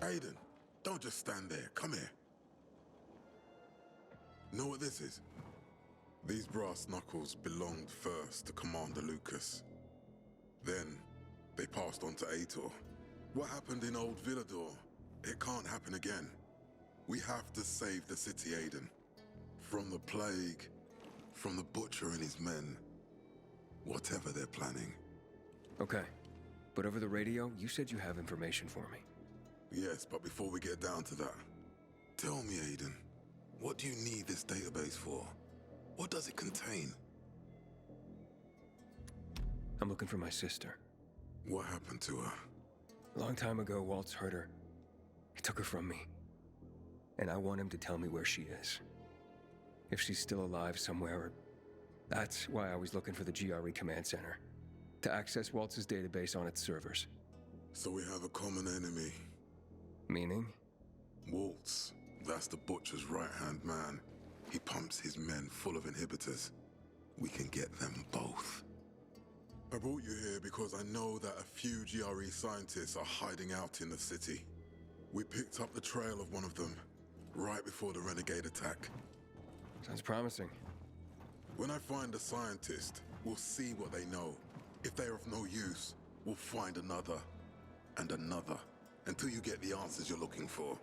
Aiden, don't just stand there. Come here. Know what this is? These brass knuckles belonged first to Commander Lucas. Then, they passed on to Aitor. What happened in Old Villador? It can't happen again. We have to save the city, Aiden. From the plague, from the Butcher and his men. Whatever they're planning. Okay. But over the radio, you said you have information for me. Yes, but before we get down to that, tell me, Aiden, what do you need this database for? What does it contain? I'm looking for my sister. What happened to her? A long time ago, Waltz hurt her. He took her from me. And I want him to tell me where she is. If she's still alive somewhere. That's why I was looking for the GRE command center. To access Waltz's database on its servers. So we have a common enemy. Meaning? Waltz. That's the Butcher's right-hand man. He pumps his men full of inhibitors. We can get them both. I brought you here because I know that a few GRE scientists are hiding out in the city. We picked up the trail of one of them, right before the renegade attack. Sounds promising. When I find a scientist, we'll see what they know. If they're of no use, we'll find another, and another, until you get the answers you're looking for.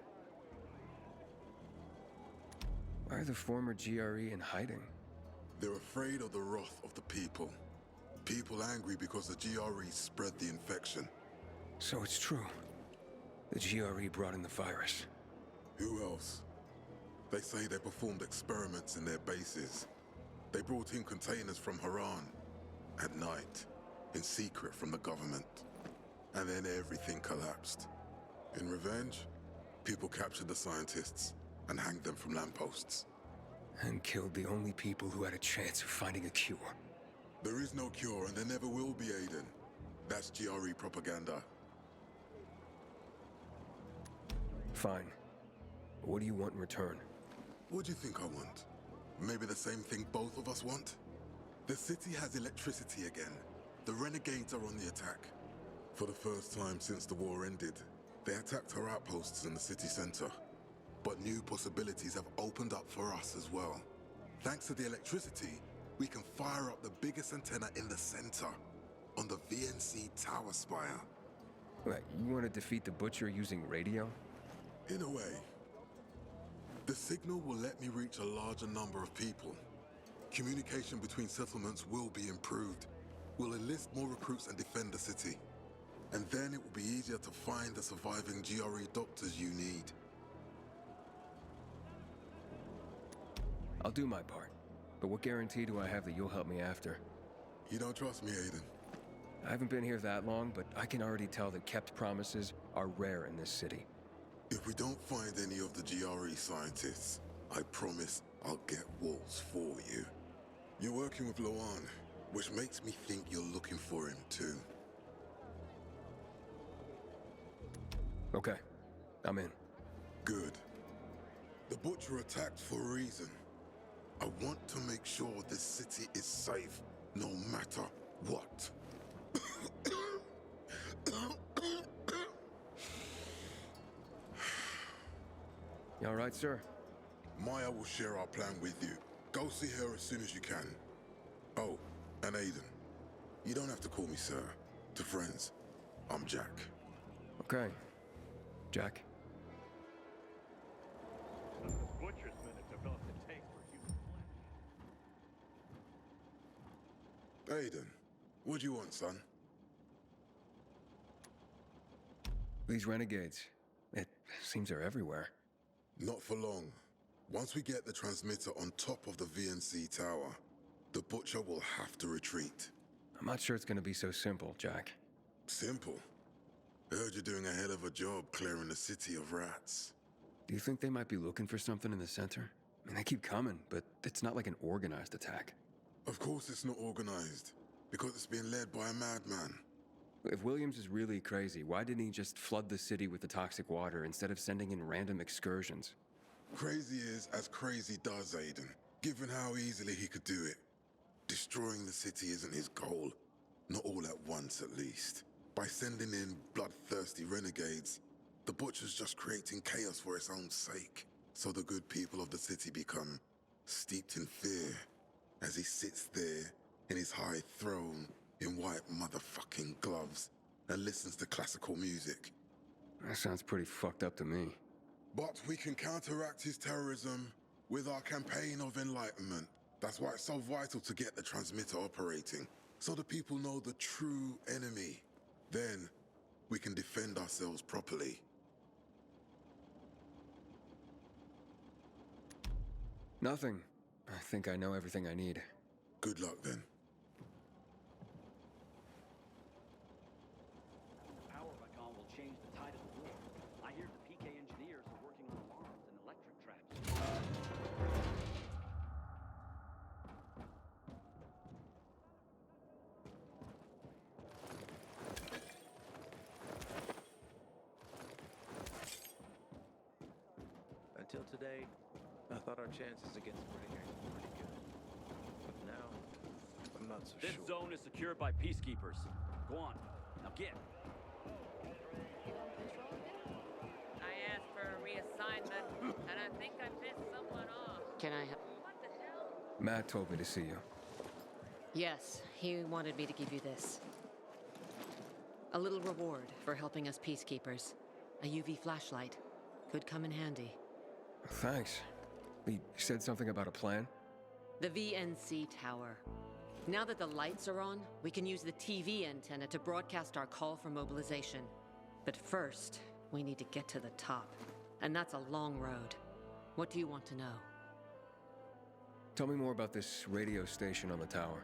Why are the former GRE in hiding? They're afraid of the wrath of the people. People angry because the GRE spread the infection. So it's true. The GRE brought in the virus. Who else? They say they performed experiments in their bases. They brought in containers from Haran. At night. In secret from the government. And then everything collapsed. In revenge, people captured the scientists and hanged them from lampposts. And killed the only people who had a chance of finding a cure. There is no cure, and there never will be, Aiden. That's GRE propaganda. Fine. What do you want in return? What do you think I want? Maybe the same thing both of us want? The city has electricity again. The renegades are on the attack. For the first time since the war ended, they attacked our outposts in the city center. But new possibilities have opened up for us as well. Thanks to the electricity, we can fire up the biggest antenna in the center, on the VNC tower spire. What, you want to defeat the Butcher using radio? In a way. The signal will let me reach a larger number of people. Communication between settlements will be improved. We'll enlist more recruits and defend the city. And then it will be easier to find the surviving GRE doctors you need. I'll do my part. But what guarantee do I have that you'll help me after? You don't trust me, Aiden? I haven't been here that long, but I can already tell that kept promises are rare in this city. If we don't find any of the GRE scientists, I promise I'll get Waltz for you. You're working with Loan, which makes me think you're looking for him too. Okay, I'm in. Good. The Butcher attacked for a reason. I want to make sure this city is safe, no matter what. You all right, sir? Maya will share our plan with you. Go see her as soon as you can. Oh, and Aiden. You don't have to call me sir. To friends, I'm Jack. Okay. Jack? Butcher's men have developed a tank for human flesh. Aiden, what do you want, son? These renegades. It seems they're everywhere. Not for long. Once we get the transmitter on top of the VNC tower, the Butcher will have to retreat. I'm not sure it's gonna be so simple, Jack. Simple. I heard you're doing a hell of a job clearing the city of rats. Do you think they might be looking for something in the center? I mean, they keep coming, but it's not like an organized attack. Of course it's not organized, because it's being led by a madman. If Williams is really crazy, why didn't he just flood the city with the toxic water instead of sending in random excursions? Crazy is as crazy does, Aiden, given how easily he could do it. Destroying the city isn't his goal. Not all at once, at least. By sending in bloodthirsty renegades, The Butcher's just creating chaos for its own sake, so the good people of the city become steeped in fear as he sits there in his high throne in white motherfucking gloves and listens to classical music. That sounds pretty fucked up to me. But we can counteract his terrorism with our campaign of enlightenment. That's why it's so vital to get the transmitter operating, so the people know the true enemy. Then we can defend ourselves properly. Nothing. I think I know everything I need. Good luck then. The power icon will change the tide of the war. I hear the PK engineers are working on alarms and electric traps. Until today, I thought our chances against the renegades were pretty good. But now, I'm not so This sure. zone is secured by peacekeepers. Go on. Now get. I asked for a reassignment, and I think I pissed someone off. Can I help? What the hell? Matt told me to see you. Yes, he wanted me to give you this. A little reward for helping us peacekeepers. A UV flashlight. Could come in handy. Thanks. He said something about a plan? The VNC tower. Now that the lights are on, we can use the TV antenna to broadcast our call for mobilization. But first, we need to get to the top. And that's a long road. What do you want to know? Tell me more about this radio station on the tower.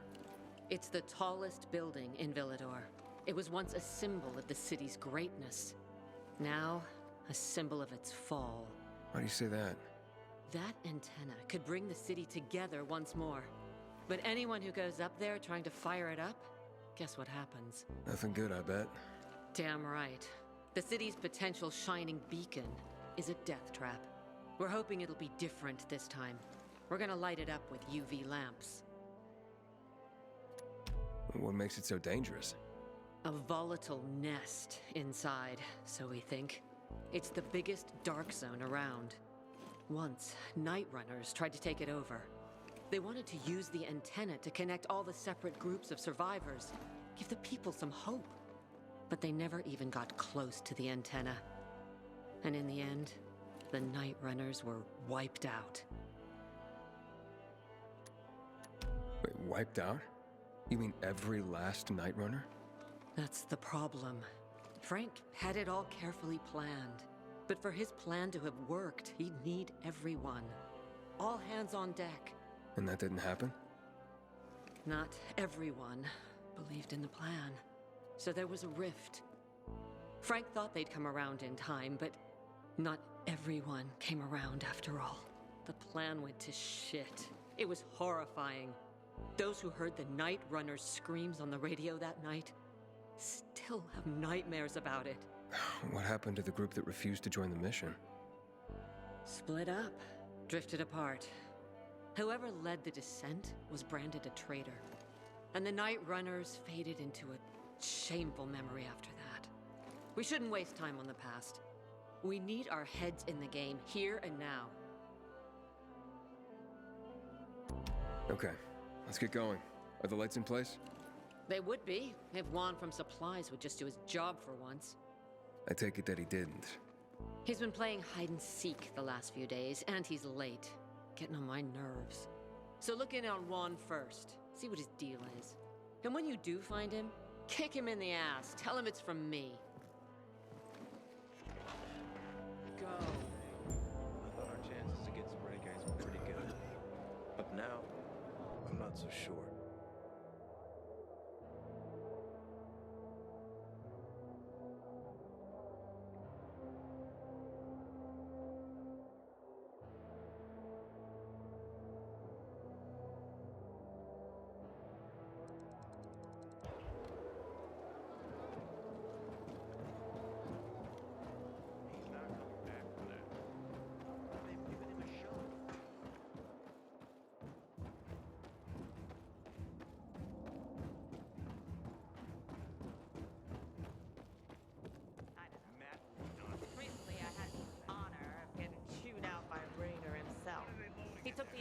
It's the tallest building in Villador. It was once a symbol of the city's greatness. Now, a symbol of its fall. Why do you say that? That antenna could bring the city together once more. But anyone who goes up there trying to fire it up, guess what happens? Nothing good, I bet. Damn right. The city's potential shining beacon is a death trap. We're hoping it'll be different this time. We're gonna light it up with UV lamps. What makes it so dangerous? A volatile nest inside, so we think. It's the biggest dark zone around. Once, night runners tried to take it over. They wanted to use the antenna to connect all the separate groups of survivors, give the people some hope. But they never even got close to the antenna. And in the end, the night runners were wiped out. Wait, wiped out? You mean every last Night Runner? That's the problem. Frank had it all carefully planned. But for his plan to have worked, he'd need everyone. All hands on deck. And that didn't happen? Not everyone believed in the plan. So there was a rift. Frank thought they'd come around in time, but not everyone came around after all. The plan went to shit. It was horrifying. Those who heard the Night Runner's screams on the radio that night still have nightmares about it. What happened to the group that refused to join the mission? Split up, drifted apart. Whoever led the descent was branded a traitor. And the Night Runners faded into a shameful memory after that. We shouldn't waste time on the past. We need our heads in the game, here and now. Okay, let's get going. Are the lights in place? They would be, if Juan from Supplies would just do his job for once. I take it that he didn't. He's been playing hide and seek the last few days, and he's late. Getting on my nerves. So look in on Juan first. See what his deal is. And when you do find him, kick him in the ass. Tell him it's from me. Go. I thought our chances against the renegades were pretty good. But now, I'm not so sure. He's not coming back from that. They've given him a shot.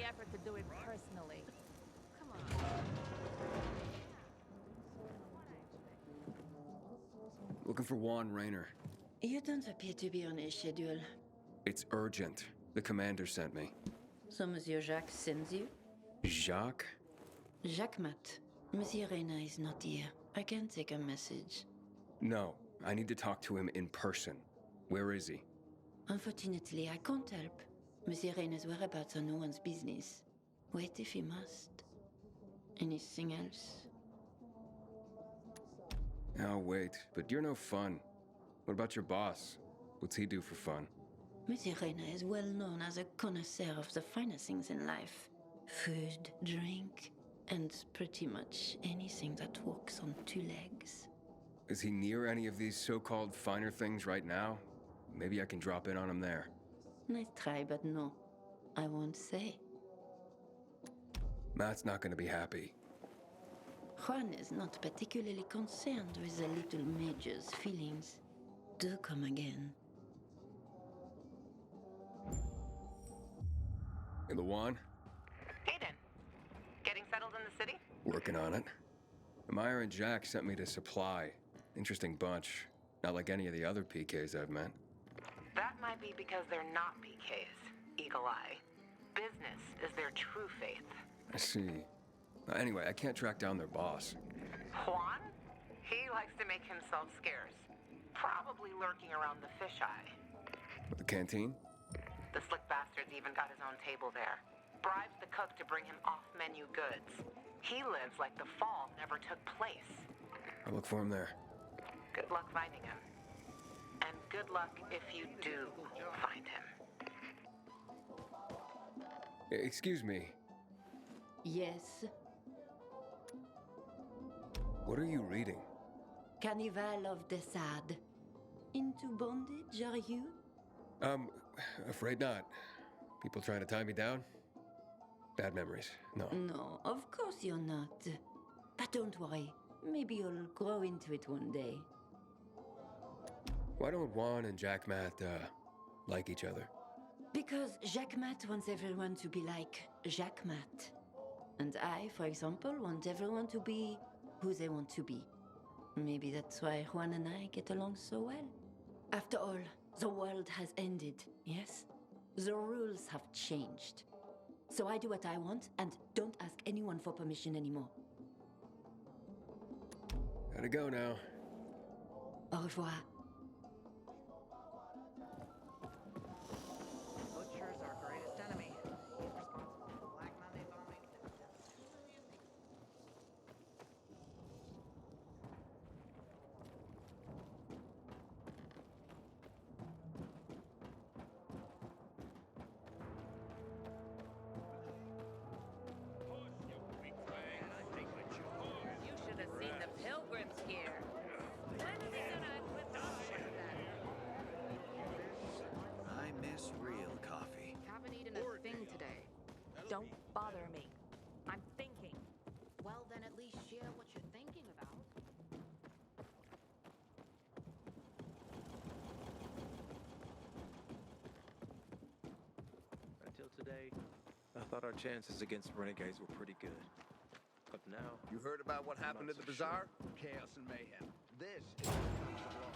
the effort to do it personally. Come on. Looking for Juan Rayner. You don't appear to be on his schedule. It's urgent. The commander sent me. So Monsieur Jacques sends you? Jacques? Jacques Mat. Monsieur Reyna is not here. I can take a message. No, I need to talk to him in person. Where is he? Unfortunately, I can't help. Monsieur Reyna's whereabouts are no one's business. Wait if he must. Anything else? I'll wait, but you're no fun. What about your boss? What's he do for fun? Monsieur Reyna is well known as a connoisseur of the finer things in life. Food, drink, and pretty much anything that walks on two legs. Is he near any of these so-called finer things right now? Maybe I can drop in on him there. Nice try, but no. I won't say. Matt's not gonna be happy. Juan is not particularly concerned with the little major's feelings. Do come again. In the Juan? Hayden, getting settled in the city? Working on it. Meyer and Jack sent me to Supply. Interesting bunch. Not like any of the other PKs I've met. That might be because they're not PKs, Eagle Eye. Business is their true faith. I see. Anyway, I can't track down their boss. Juan? He likes to make himself scarce. Probably lurking around the fisheye. With the canteen? The slick bastard's even got his own table there. Bribes the cook to bring him off-menu goods. He lives like the fall never took place. I'll look for him there. Good luck finding him. And good luck if you do find him. Excuse me. Yes. What are you reading? Carnival of the Sad. Into bondage, are you? Afraid not. People trying to tie me down? Bad memories. No. No, of course you're not. But don't worry. Maybe you'll grow into it one day. Why don't Juan and Jack Matt, like each other? Because Jacques Mat wants everyone to be like Jacques Mat. And I, for example, want everyone to be who they want to be. Maybe that's why Juan and I get along so well. After all, the world has ended, yes? The rules have changed. So I do what I want and don't ask anyone for permission anymore. Gotta go now. Au revoir. Butcher's our greatest enemy. He's responsible for Black Monday bombing. You should have seen the pilgrims here. When are they gonna quit talking that? I miss real coffee. Haven't eaten a thing today. Don't bother me. I'm thinking. Well, then at least share what you're thinking about. Until today, I thought our chances against renegades were pretty good. But now, You heard about what happened at the bazaar? Chaos and mayhem. This is what comes to Los.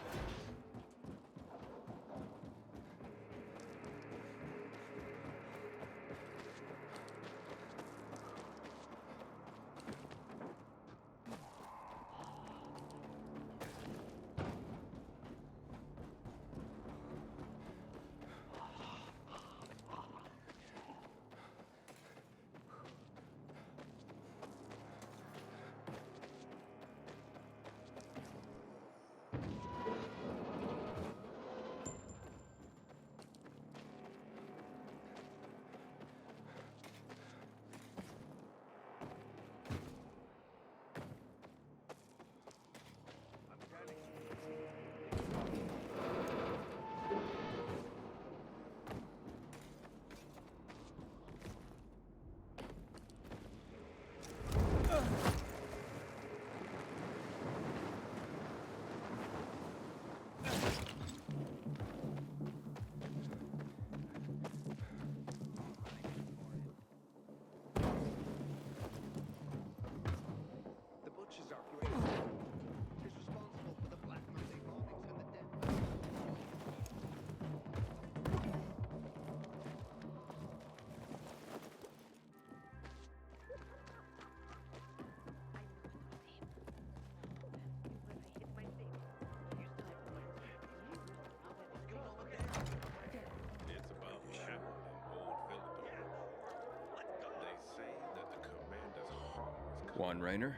Juan Raynor?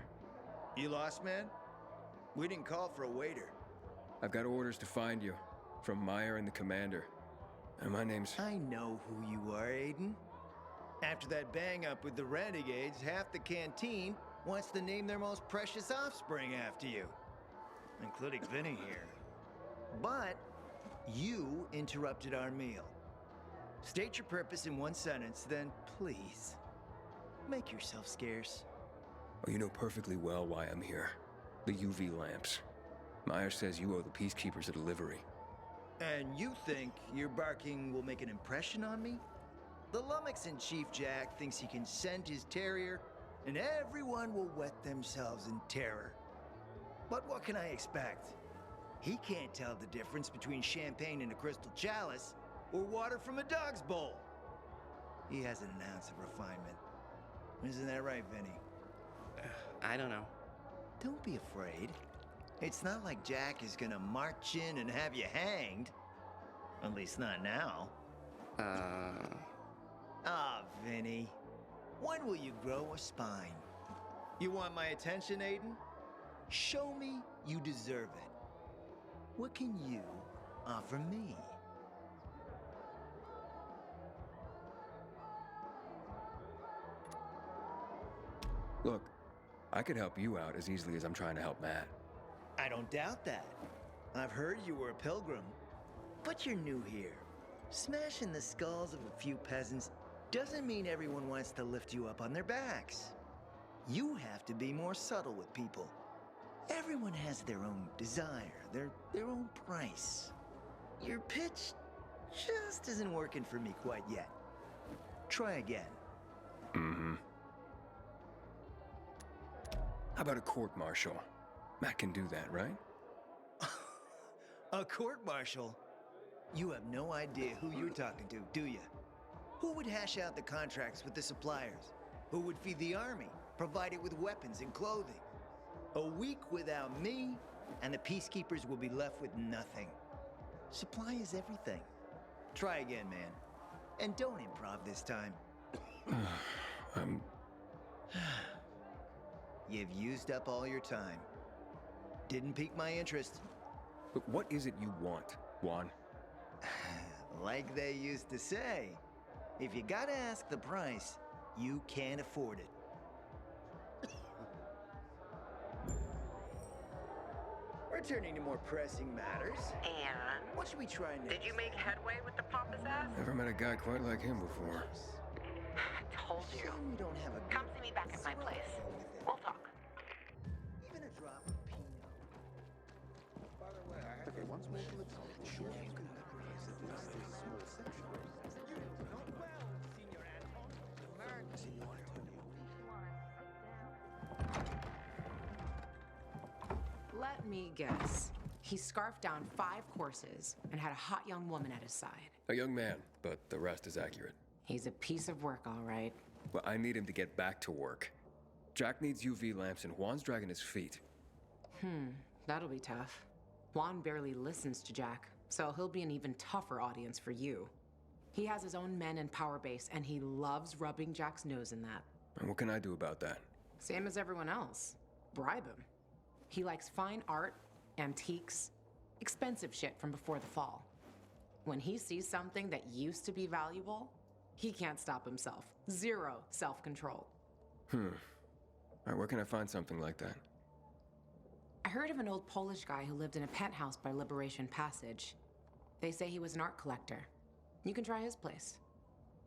You lost, man? We didn't call for a waiter. I've got orders to find you. From Meyer and the commander. And my name's... I know who you are, Aiden. After that bang-up with the Renegades, half the canteen wants to name their most precious offspring after you. Including Vinny here. But you interrupted our meal. State your purpose in one sentence, then please, make yourself scarce. Oh, you know perfectly well why I'm here. The UV lamps. Meyer says you owe the Peacekeepers a delivery. And you think your barking will make an impression on me? The Lummox-in-Chief Jack thinks he can scent his terrier, and everyone will wet themselves in terror. But what can I expect? He can't tell the difference between champagne in a crystal chalice or water from a dog's bowl. He hasn't an ounce of refinement. Isn't that right, Vinny? I don't know. Don't be afraid. It's not like Jack is gonna march in and have you hanged. At least not now. Ah, Vinny. When will you grow a spine? You want my attention, Aiden? Show me you deserve it. What can you offer me? Look, I could help you out as easily as I'm trying to help Matt. I don't doubt that. I've heard you were a pilgrim. But you're new here. Smashing the skulls of a few peasants doesn't mean everyone wants to lift you up on their backs. You have to be more subtle with people. Everyone has their own desire, their own price. Your pitch just isn't working for me quite yet. Try again. Mm-hmm. How about a court-martial? Matt can do that, right? A court-martial? You have no idea who you're talking to, do you? Who would hash out the contracts with the suppliers? Who would feed the army, provide it with weapons and clothing? A week without me, and the Peacekeepers will be left with nothing. Supply is everything. Try again, man. And don't improv this time. You've used up all your time. Didn't pique my interest. But what is it you want, Juan? Like they used to say, if you gotta ask the price, you can't afford it. Returning to more pressing matters. And What should we try next? did you make headway with the pompous ass? Never met a guy quite like him before. Told you. Shame we don't have a Come see me back at my place. We'll talk. Even a drop of Pinot. Okay, once more to the top. Sure, you can represent this small section. Signor Antonio. Let me guess. He scarfed down 5 courses and had a hot young woman at his side. A young man, but the rest is accurate. He's a piece of work, all right. Well, I need him to get back to work. Jack needs UV lamps and Juan's dragging his feet. That'll be tough. Juan barely listens to Jack, so he'll be an even tougher audience for you. He has his own men and power base, and he loves rubbing Jack's nose in that. And what can I do about that? Same as everyone else. Bribe him. He likes fine art, antiques, expensive shit from before the fall. When he sees something that used to be valuable, he can't stop himself. 0 self-control. All right, where can I find something like that? I heard of an old Polish guy who lived in a penthouse by Liberation Passage. They say he was an art collector. You can try his place.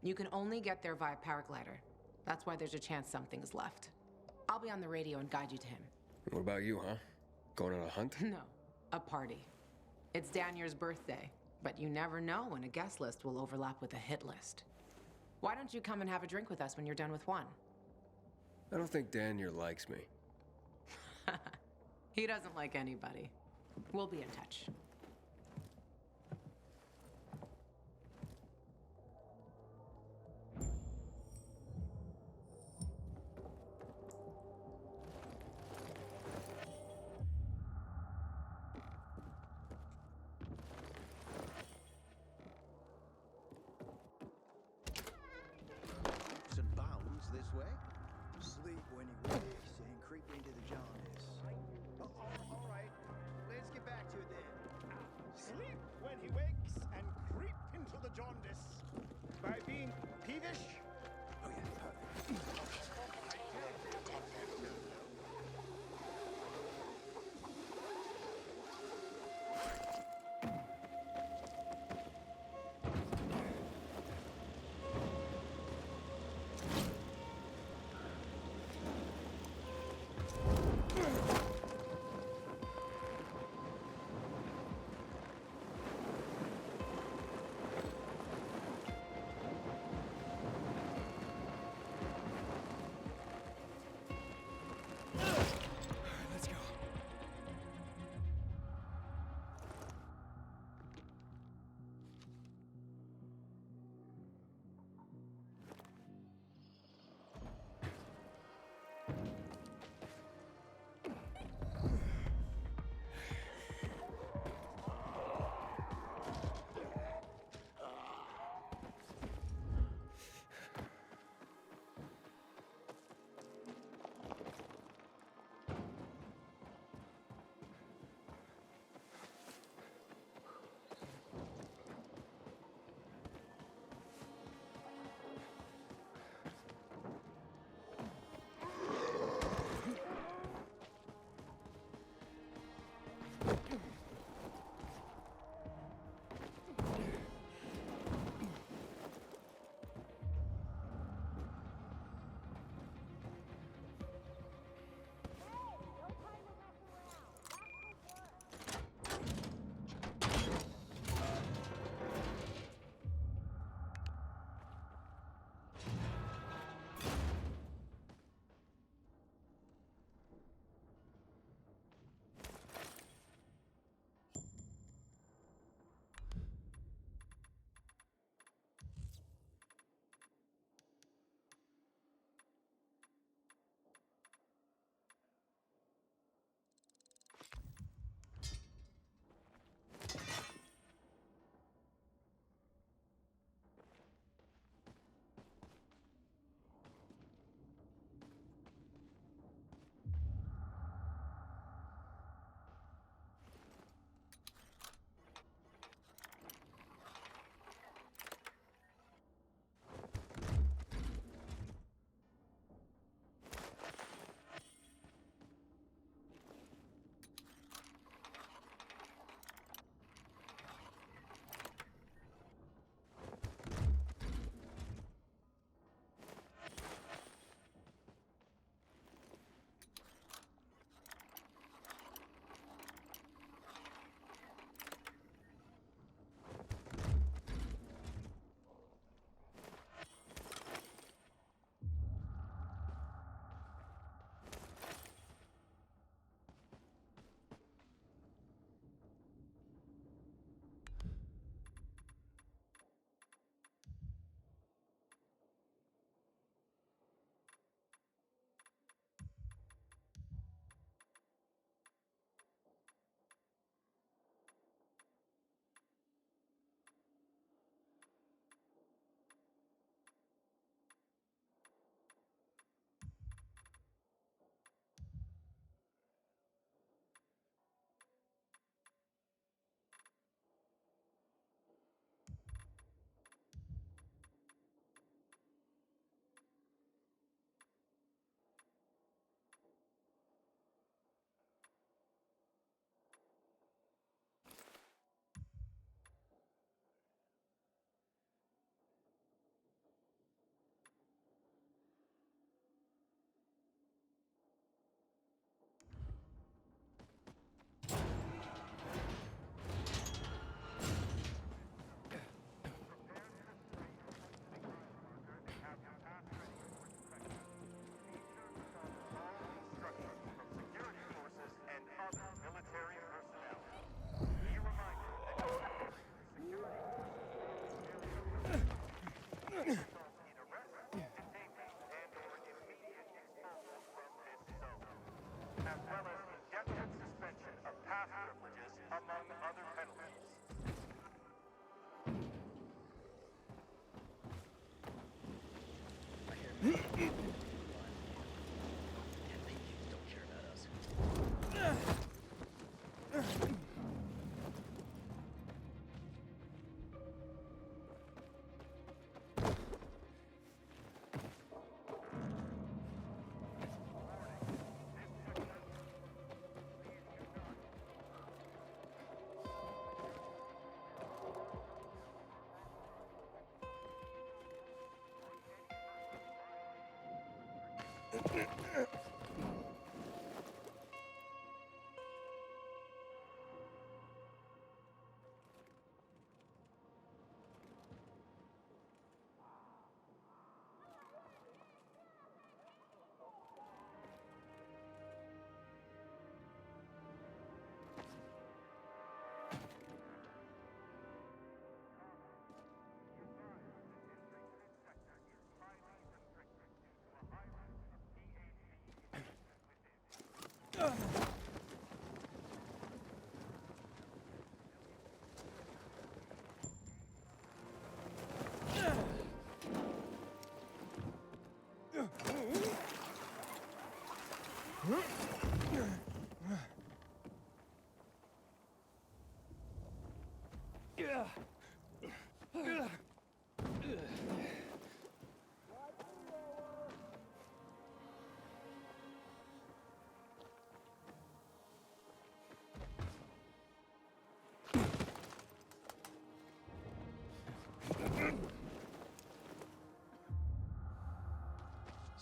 You can only get there via paraglider. That's why there's a chance something's left. I'll be on the radio and guide you to him. What about you, huh? Going on a hunt? No, a party. It's Danier's birthday, but you never know when a guest list will overlap with a hit list. Why don't you come and have a drink with us when you're done with one? I don't think Danier likes me. He doesn't like anybody. We'll be in touch. And bounds this way. Sleep when you wish,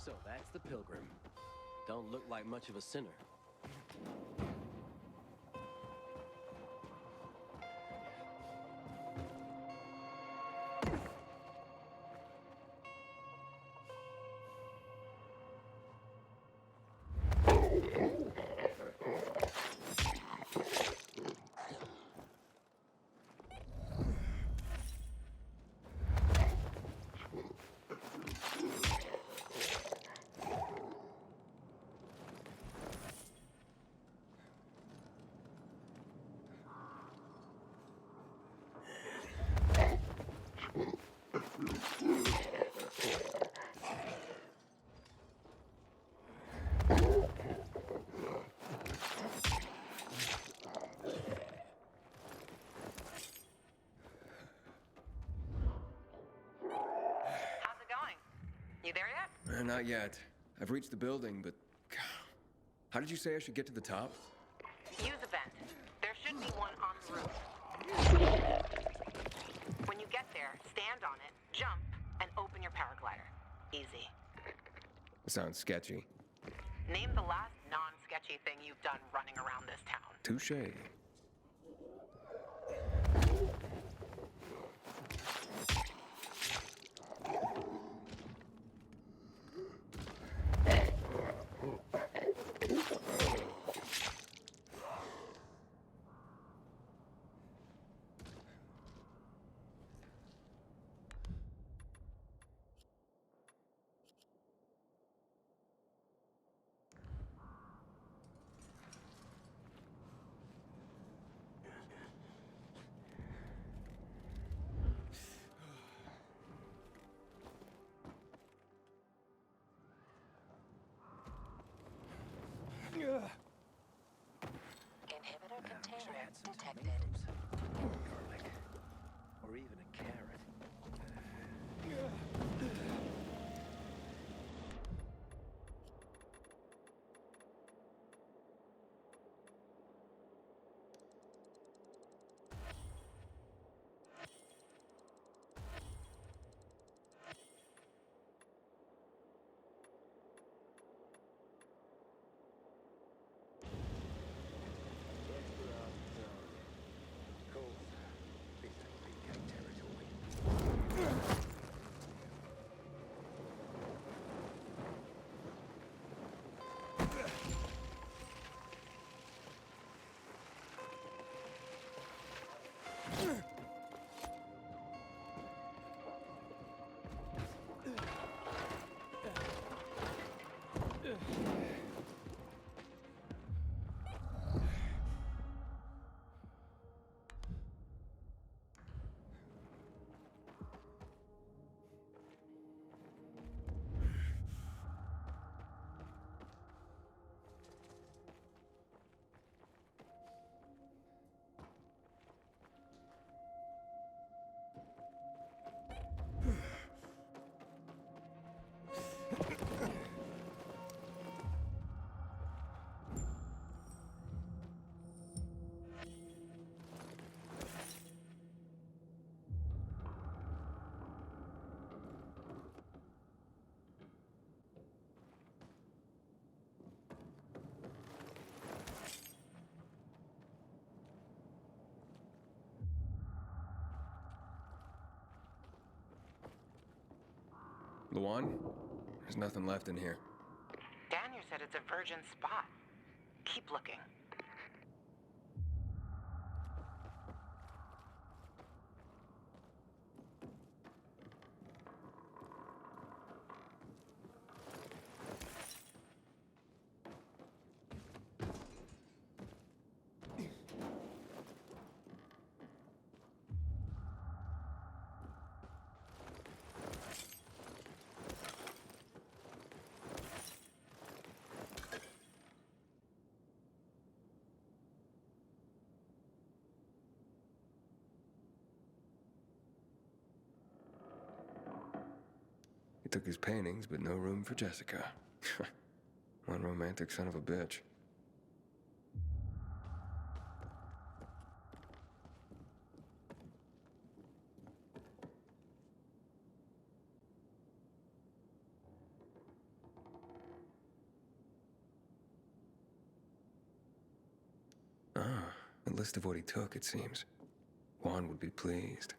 So that's the pilgrim. Don't look like much of a sinner. You there yet? Not yet. I've reached the building, but... How did you say I should get to the top? Use a vent. There should be one on the roof. When you get there, stand on it, jump, and open your paraglider. Easy. Sounds sketchy. Name the last non-sketchy thing you've done running around this town. Touche. Luan? There's nothing left in here. Daniel said it's a virgin spot. Keep looking. He took his paintings, but no room for Jessica. One romantic son of a bitch. Ah, a list of what he took, it seems. Juan would be pleased.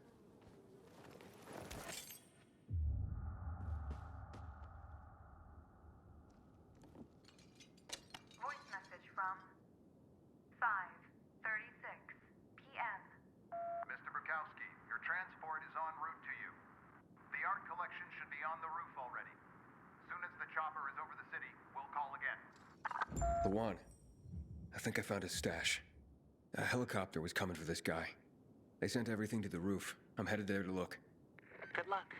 Voice message from 5:36 p.m. Mr. Bukowski, your transport is en route to you. The art collection should be on the roof already. Soon as the chopper is over the city, we'll call again. Luan, I think I found his stash. A helicopter was coming for this guy. They sent everything to the roof. I'm headed there to look. Good luck.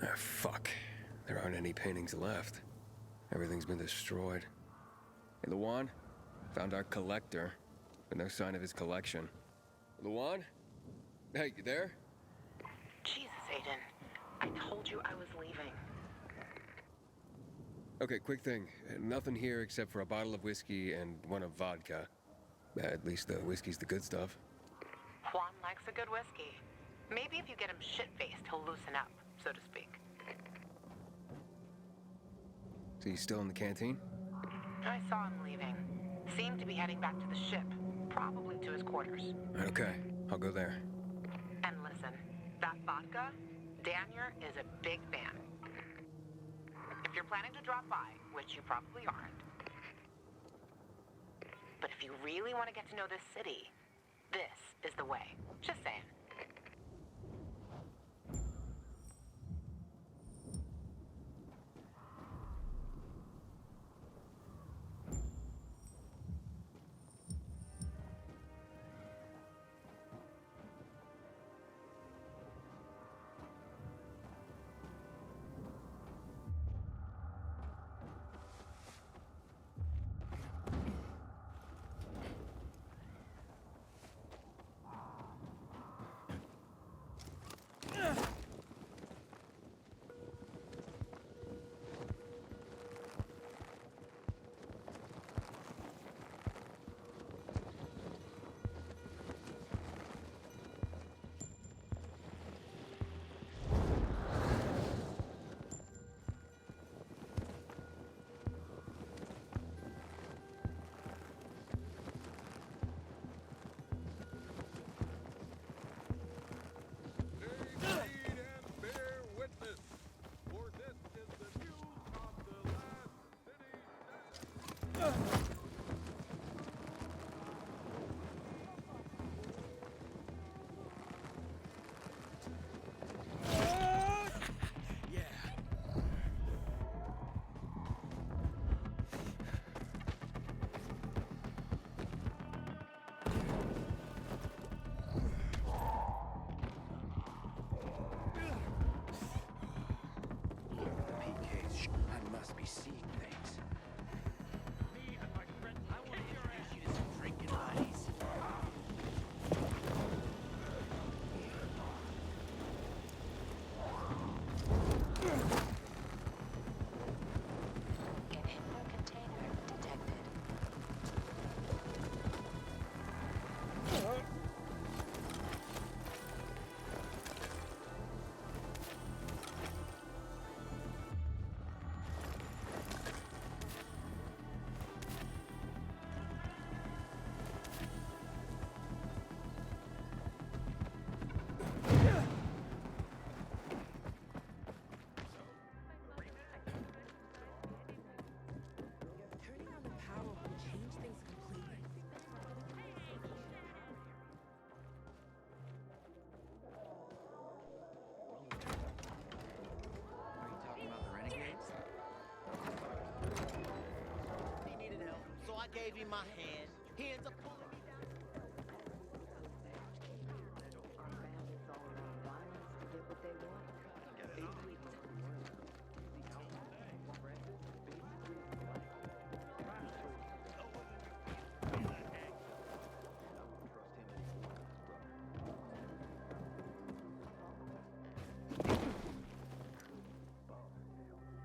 Ah, fuck. There aren't any paintings left. Everything's been destroyed. Hey, Luan? Found our collector, but no sign of his collection. Luan? Hey, you there? Jesus, Aiden. I told you I was leaving. Okay, quick thing. Nothing here except for a bottle of whiskey and one of vodka. At least the whiskey's the good stuff. Juan likes a good whiskey. Maybe if you get him shit-faced, he'll loosen up, so to speak. So you still in the canteen? I saw him leaving. Seemed to be heading back to the ship, probably to his quarters. Okay, I'll go there. And listen, that vodka, Daniel is a big fan. If you're planning to drop by, which you probably aren't, but if you really want to get to know this city, this is the way. Just saying. PK's I must be seeing things. Me and my friend, I want to introduce you to some drinking buddies. An info container detected. Turning on the power will change things completely. Are you talking about the renegades? He needed help, so I gave him my hand. He ends up pulling me down.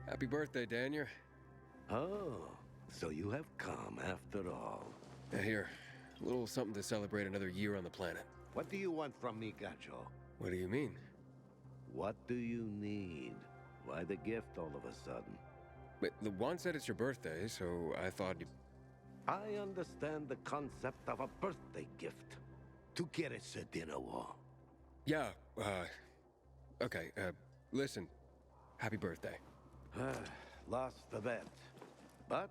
Happy birthday, Daniel. Oh, so you have come after all. Here, a little something to celebrate another year on the planet. What do you want from me, Gajo? What do you mean? What do you need? Why the gift all of a sudden? Wait, the one said it's your birthday, so I thought you... I understand the concept of a birthday gift. Tu quieres a dinner war? Yeah, okay, listen. Happy birthday. Lost the bet. But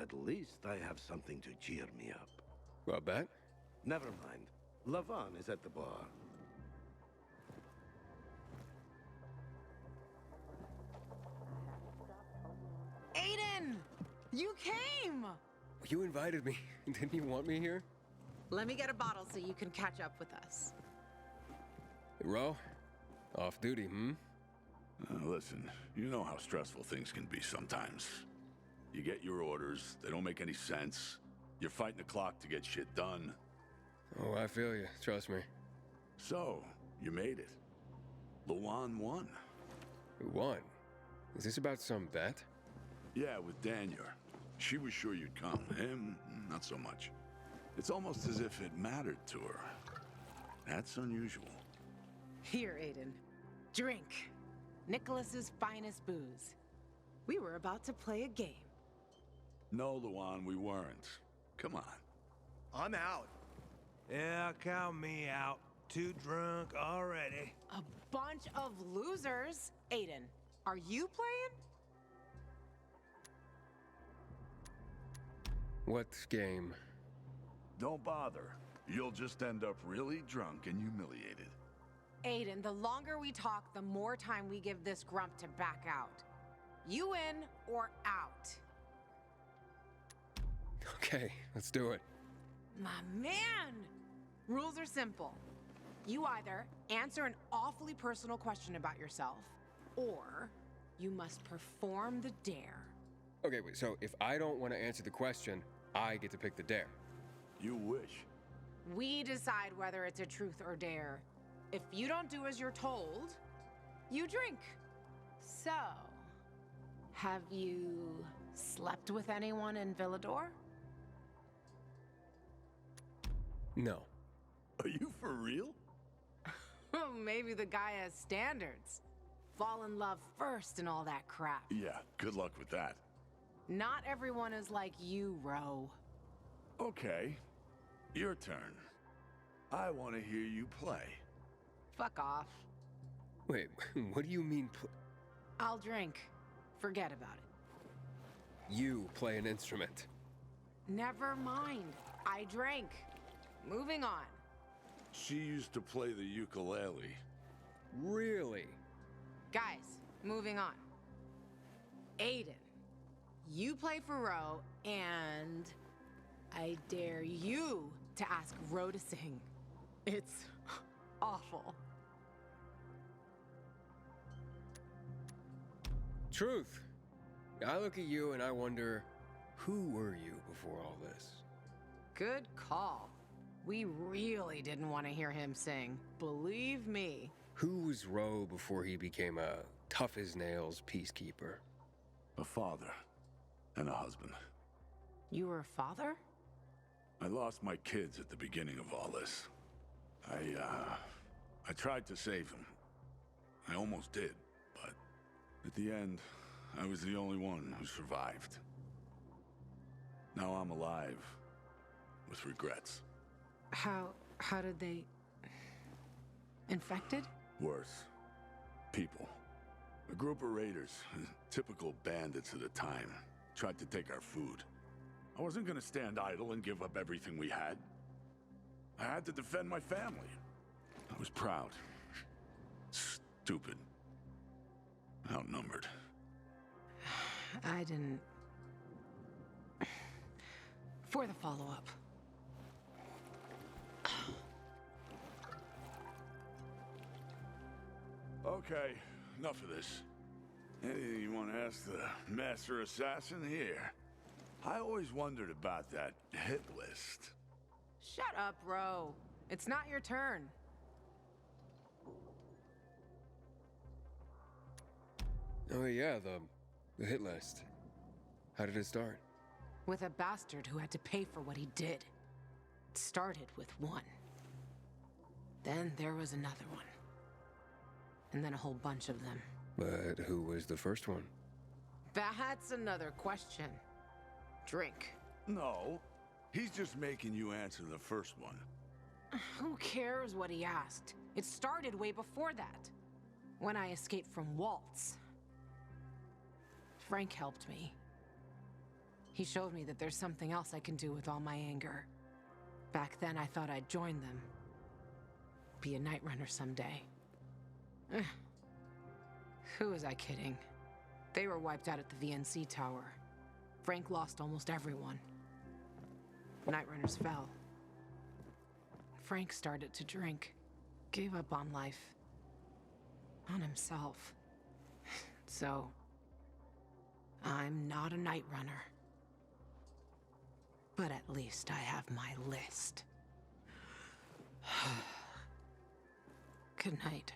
at least I have something to cheer me up. What, bet? Never mind. Lavon is at the bar. Aiden! You came! You invited me. Didn't you want me here? Let me get a bottle so you can catch up with us. Ro? Off duty, hmm? Listen, you know how stressful things can be sometimes. You get your orders, they don't make any sense. You're fighting the clock to get shit done. Oh, I feel you. Trust me. So, you made it. Luan won. Who won? Is this about some bet? Yeah, with Daniel. She was sure you'd come. Him, not so much. It's almost as if it mattered to her. That's unusual. Here, Aiden. Drink. Nicholas's finest booze. We were about to play a game. No, Luan, we weren't. Come on. I'm out. Yeah, count me out. Too drunk already. A bunch of losers. Aiden, are you playing? What game? Don't bother. You'll just end up really drunk and humiliated. Aiden, the longer we talk, the more time we give this grump to back out. You in or out? Okay, let's do it. My man! Rules are simple. You either answer an awfully personal question about yourself, or you must perform the dare. Okay, wait, so if I don't want to answer the question, I get to pick the dare. You wish. We decide whether it's a truth or dare. If you don't do as you're told, you drink. So, have you slept with anyone in Villador? No. Are you for real? Maybe the guy has standards. Fall in love first and all that crap. Yeah, good luck with that. Not everyone is like you, Ro. Okay, your turn. I want to hear you play. Fuck off. Wait, what do you mean I'll drink. Forget about it. you play an instrument? Never mind. I drank. Moving on. She used to play the ukulele. Really? Guys, moving on. Aiden, you play for Ro, and I dare you to ask Ro to sing. It's awful. Truth. I look at you and I wonder, who were you before all this? Good call. We really didn't want to hear him sing. Believe me. Who was Ro before he became a tough-as-nails peacekeeper? A father and a husband. You were a father? I lost my kids at the beginning of all this. I tried to save them. I almost did, but at the end, I was the only one who survived. Now I'm alive, with regrets. How did they... Infected? Worse. People. A group of raiders, typical bandits at the time, tried to take our food. I wasn't gonna stand idle and give up everything we had. I had to defend my family. I was proud. Stupid. Outnumbered. I didn't... For the follow-up. Okay, enough of this. Anything you want to ask the Master Assassin here? I always wondered about that hit list. Shut up, Ro. It's not your turn. Oh yeah, the hit list. How did it start? With a bastard who had to pay for what he did. It started with one. Then there was another one. And then a whole bunch of them. But who was the first one? That's another question. Drink. No, he's just making you answer the first one. Who cares what he asked? It started way before that. When I escaped from Waltz. Frank helped me. He showed me that there's something else I can do with all my anger. Back then, I thought I'd join them. Be a night runner someday. Who was I kidding? They were wiped out at the VNC tower. Frank lost almost everyone. Night runners fell. Frank started to drink. Gave up on life. On himself. So... I'm not a night runner. But at least I have my list. Good night.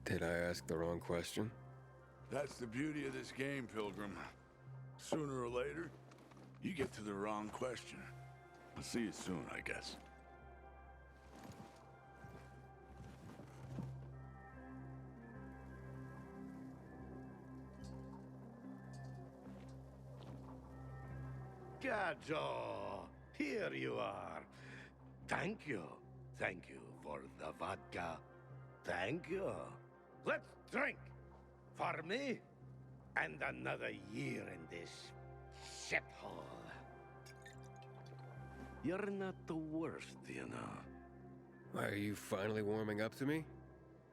Did I ask the wrong question? That's the beauty of this game, Pilgrim. Sooner or later, you get to the wrong question. I'll see you soon, I guess. Gajo, here you are. Thank you. Thank you for the vodka. Thank you. Let's drink. For me, and another year in this shithole. You're not the worst, you know. Are you finally warming up to me?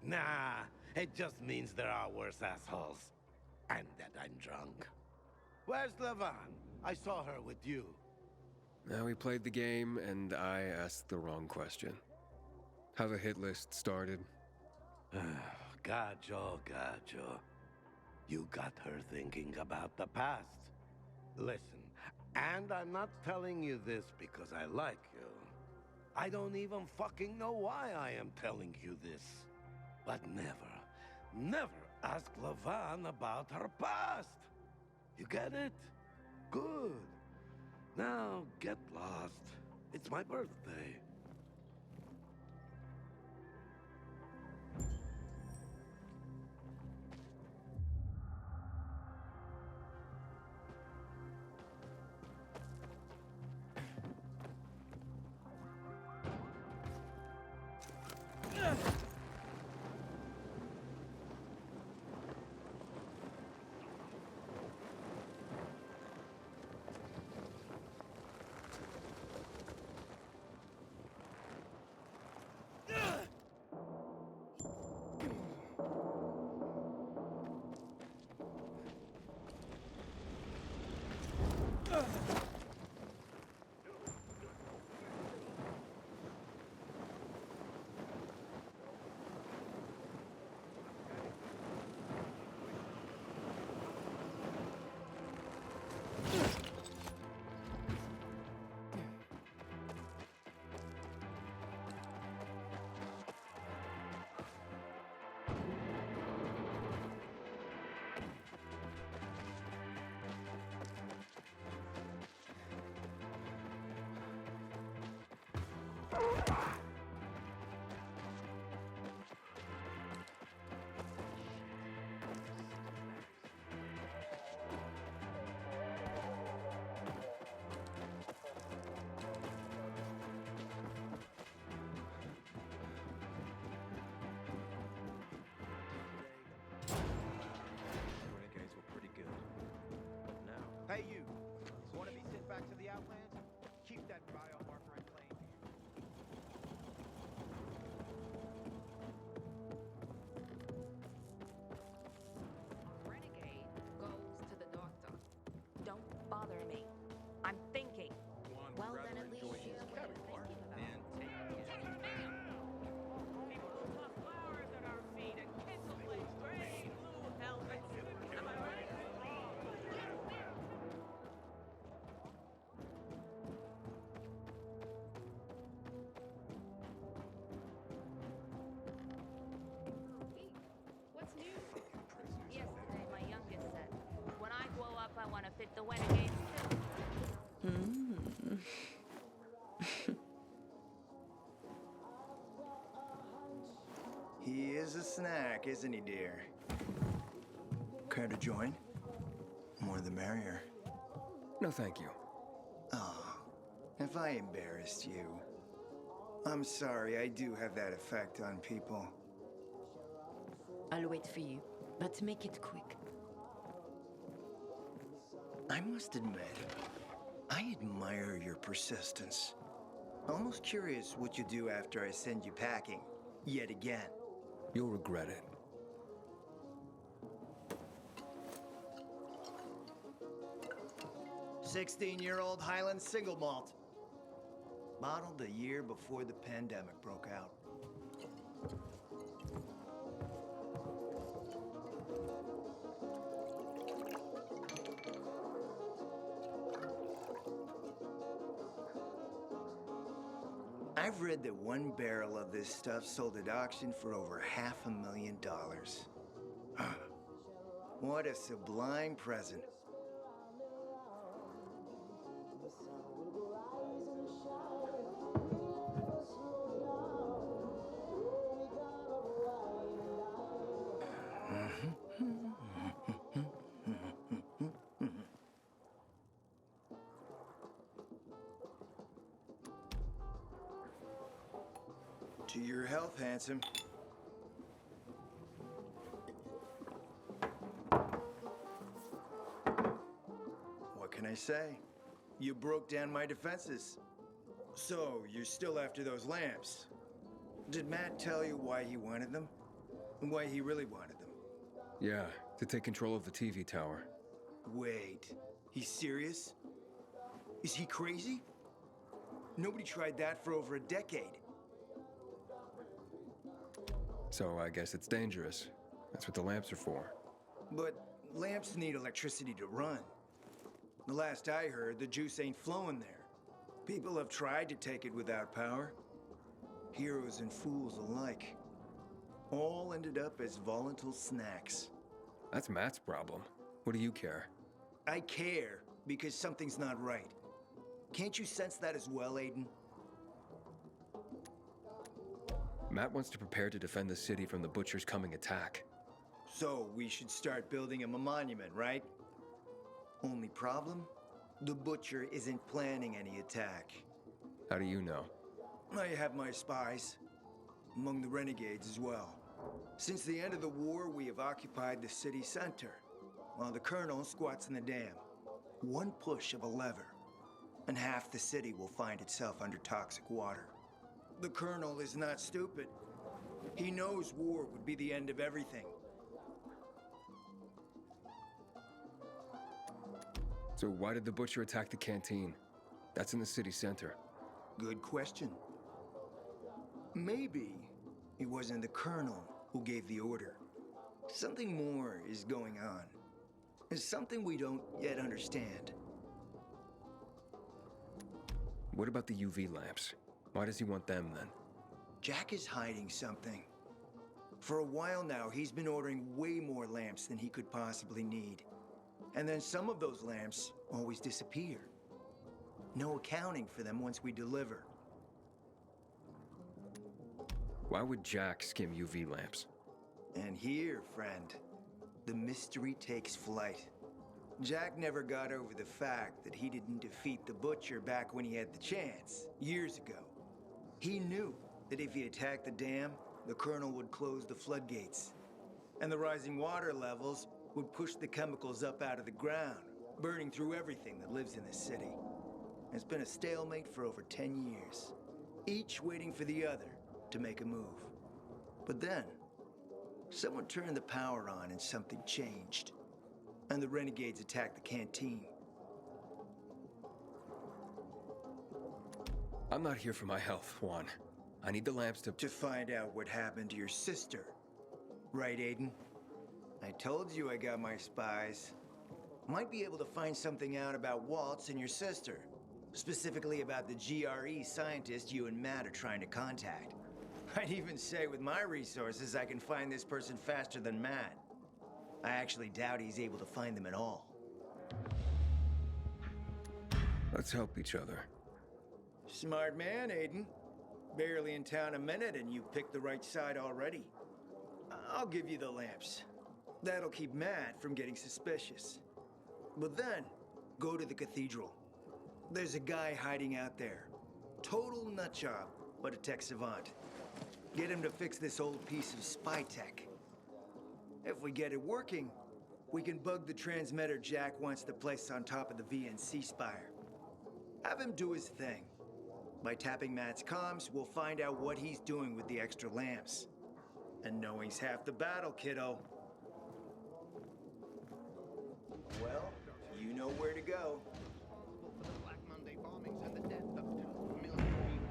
Nah, it just means there are worse assholes. And that I'm drunk. Where's Levan? I saw her with you. Now we played the game, and I asked the wrong question. How the hit list started. Gajo. You got her thinking about the past. Listen, and I'm not telling you this because I like you. I don't even fucking know why I am telling you this. But never ask Levan about her past. You get it? Good. Now, get lost. It's my birthday. Renegades were pretty good. But now, Hey, you. Want to be sent back to the Outlands? Keep that biomarker in plain view. Renegade goes to the doctor. Don't bother me. I'm thinking. Well, then at least share what you're thinking about. People who put flowers at our feet and kindle like gray blue helmets. Am I right? What's new? Yesterday, my youngest said, when I grow up, I want to fit the renegades too. He is a snack, isn't he, dear? Care to join? More the merrier. No, thank you. Oh, if I embarrassed you. I'm sorry, I do have that effect on people. I'll wait for you, but make it quick. I must admit, I admire your persistence. Almost curious what you do after I send you packing, yet again. You'll regret it. "16-year-old Highland single malt. Bottled a year before the pandemic broke out. I've read that one barrel of this stuff sold at auction for over $500,000. What a sublime present. To your health, handsome. What can I say? You broke down my defenses. So, you're still after those lamps. Did Matt tell you why he wanted them? And why he really wanted them? Yeah, to take control of the TV tower. Wait, he's serious? Is he crazy? Nobody tried that for over a decade. So I guess it's dangerous. That's what the lamps are for. But lamps need electricity to run. The last I heard, the juice ain't flowing there. People have tried to take it without power. Heroes and fools alike. All ended up as volatile snacks. That's Matt's problem. What do you care? I care because something's not right. Can't you sense that as well, Aiden? Matt wants to prepare to defend the city from the Butcher's coming attack. So we should start building him a monument, right? Only problem? The Butcher isn't planning any attack. How do you know? I have my spies. Among the renegades as well. Since the end of the war, we have occupied the city center, while the Colonel squats in the dam. One push of a lever, and half the city will find itself under toxic water. The Colonel is not stupid. He knows war would be the end of everything. So why did the butcher attack the canteen? That's in the city center. Good question. Maybe it wasn't the colonel who gave the order. Something more is going on. It's something we don't yet understand. What about the UV lamps? Why does he want them then? Jack is hiding something. For a while now, he's been ordering way more lamps than he could possibly need. And then some of those lamps always disappear. No accounting for them once we deliver. Why would Jack skim UV lamps? And here, friend, the mystery takes flight. Jack never got over the fact that he didn't defeat the Butcher back when he had the chance, years ago. He knew that if he attacked the dam, the Colonel would close the floodgates. And the rising water levels would push the chemicals up out of the ground, burning through everything that lives in the city. It's been a stalemate for over 10 years, each waiting for the other to make a move. But then, someone turned the power on and something changed. And the renegades attacked the canteen. I'm not here for my health, Juan. I need the lamps to find out what happened to your sister. Right, Aiden? I told you I got my spies. Might be able to find something out about Waltz and your sister. Specifically about the GRE scientist you and Matt are trying to contact. I'd even say with my resources, I can find this person faster than Matt. I actually doubt he's able to find them at all. Let's help each other. Smart man, Aiden. Barely in town a minute and you picked the right side already. I'll give you the lamps. That'll keep Matt from getting suspicious. But then, go to the cathedral. There's a guy hiding out there. Total nutjob, but a tech savant. Get him to fix this old piece of spy tech. If we get it working, we can bug the transmitter Jack wants to place on top of the VNC spire. Have him do his thing. By tapping Matt's comms, we'll find out what he's doing with the extra lamps. And knowing's half the battle, kiddo. Well, you know where to go. For the Black Monday bombings and the death of 2 million people.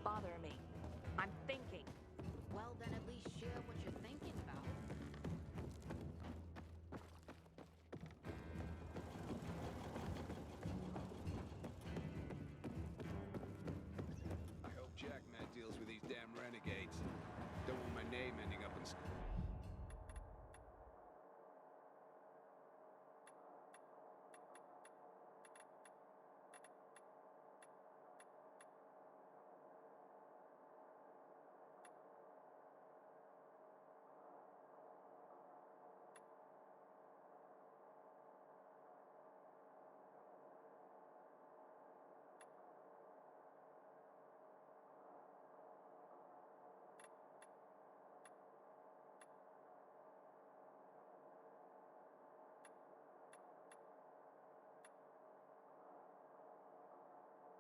bother me. I'm thinking. Well, then at least share what you're thinking about. I hope Jackman deals with these damn renegades. Don't want my name ending up in...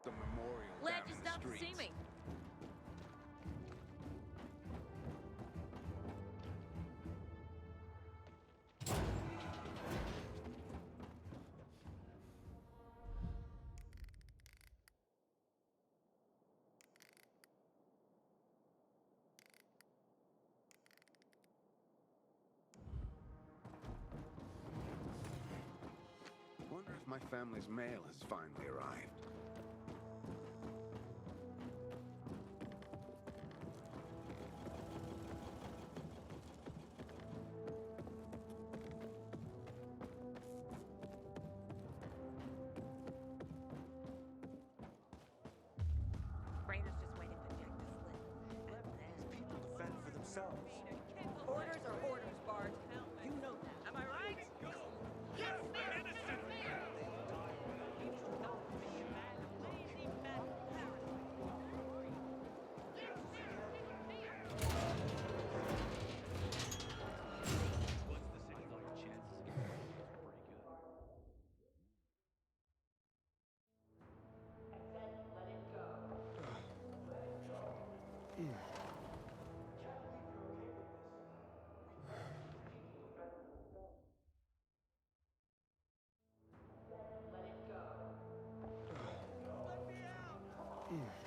The memorial Glad down you in the stopped to streets. see me. Wonder if my family's mail has finally arrived. Rainer's just waiting for Jack to slip. Let these people defend for themselves. Orders are orders, Bart. You know that. Am I right? Yes, I'm innocent. Mm.